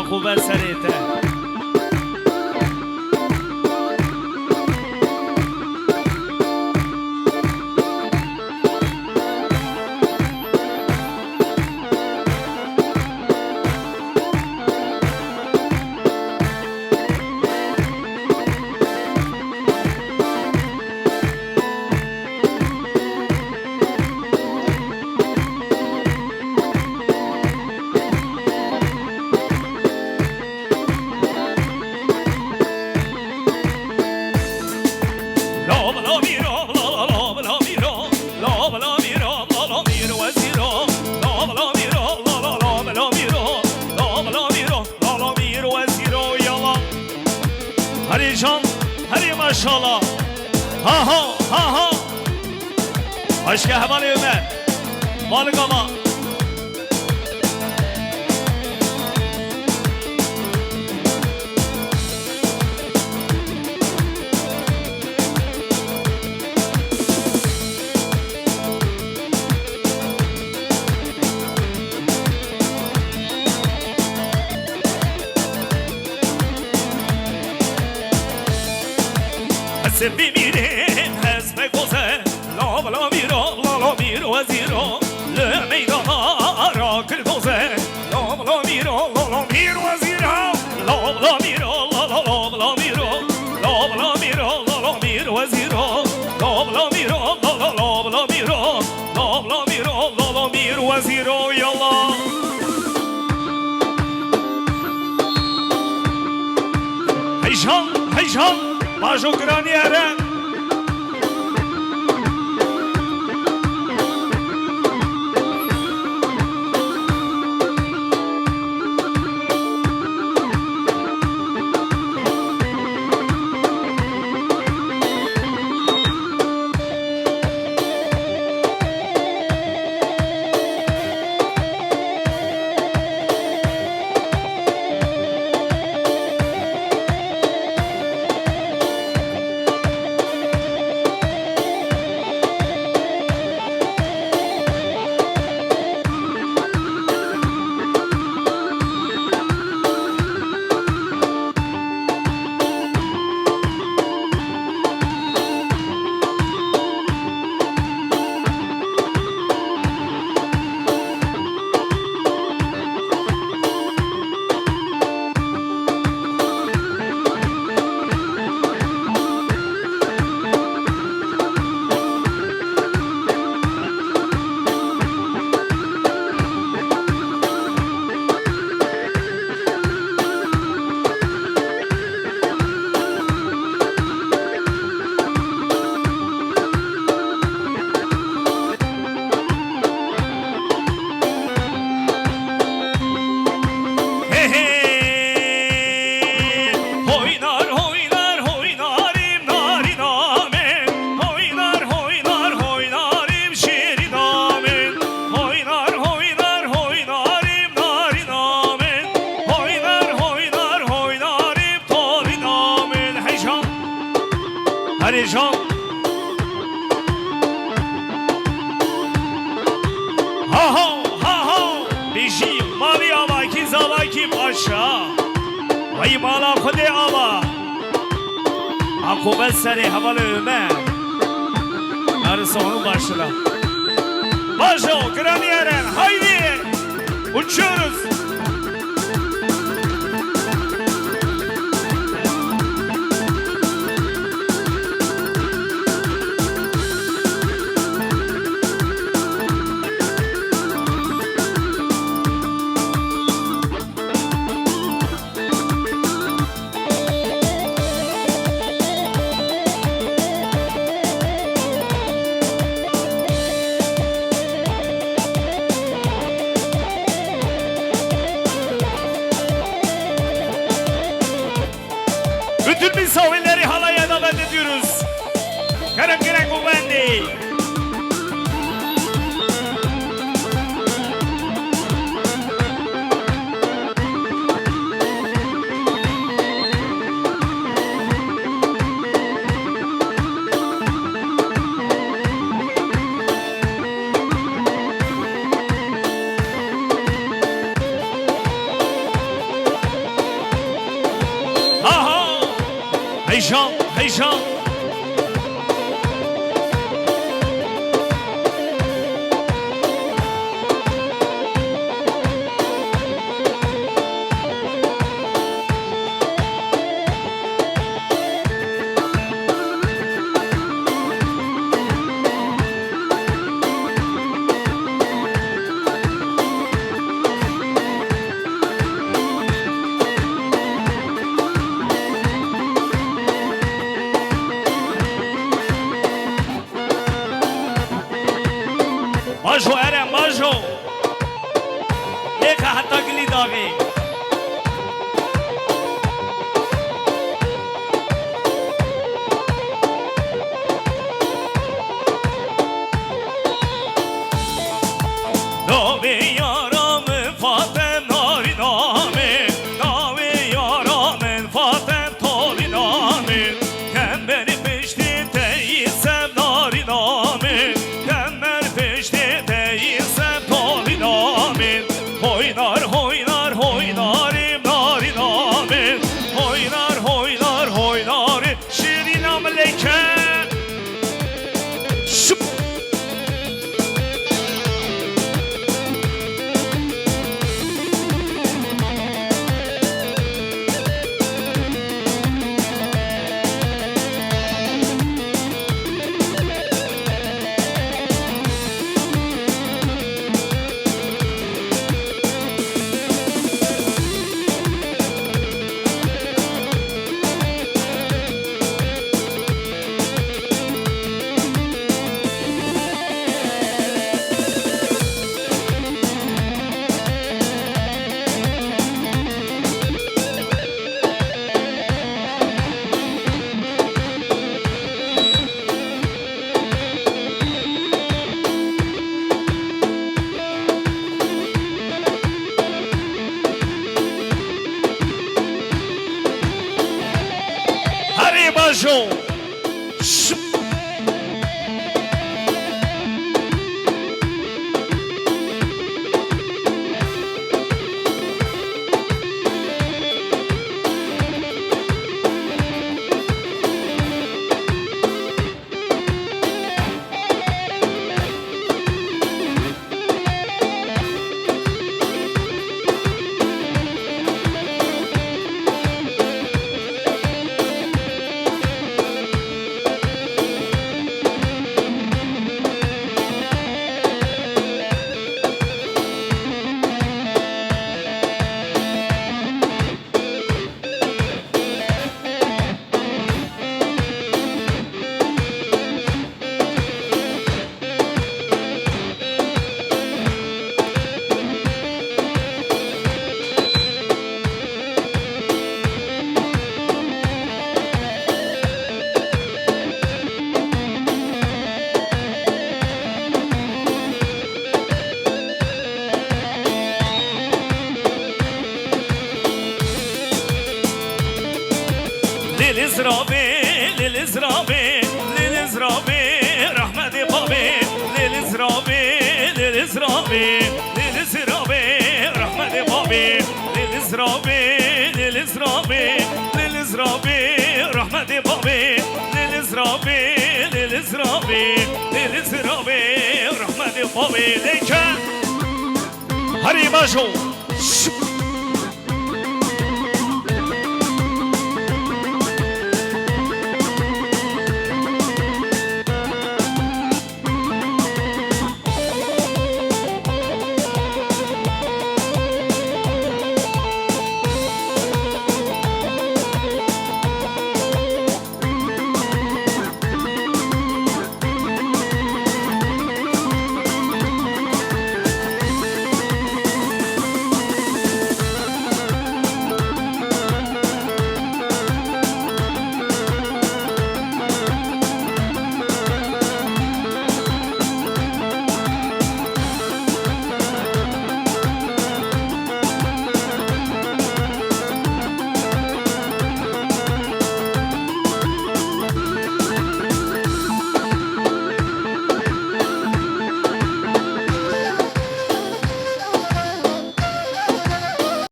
خوبه سریته ماشاءالله ها ها ها ها عشق حمال عمر مال قما بمیرین حزب گوزه لا بلا میرو لا میرو وزیرو لمیدان را کل گوزه لا بلا میرو لا میرو وزیرو لا بلا میرو لا بلا میرو لا بلا میرو لا میرو وزیرو لا بلا میرو لا بلا میرو لا بلا میرو لا میرو وزیرو یالا هیشان هیشان باجو گرانی اره هریشان ها ها ها ها بیشی مالی آبا کی زاوا کی باشا وی مالا خود آبا عقوبت سری حوال عمر نرسانو başla başla graniyeren haydi uçuyoruz. Bütün misafirleri halaya davet ediyoruz. Kerem Kerem Kubendi. هيشام هيشام باجو ارم باجو یک حتی گلی داغی داوی یارم فاتم ناری نامی داوی یارم فاتم تالی نامی کم بری پشتی تیسم ناری نامی کم بری پشتی تیسم تالی نامی هوینار هوینار هویناریم ناری نامی هوینار هوینار هویناری شیرینم لیکن باجو للزرابي للزرابي للزرابي رحمة بابي للزرابي للزرابي للزرابي رحمة بابي للزرابي للزرابي للزرابي رحمة بابي للزرابي للزرابي للزرابي رحمة بابي ليك هري باجو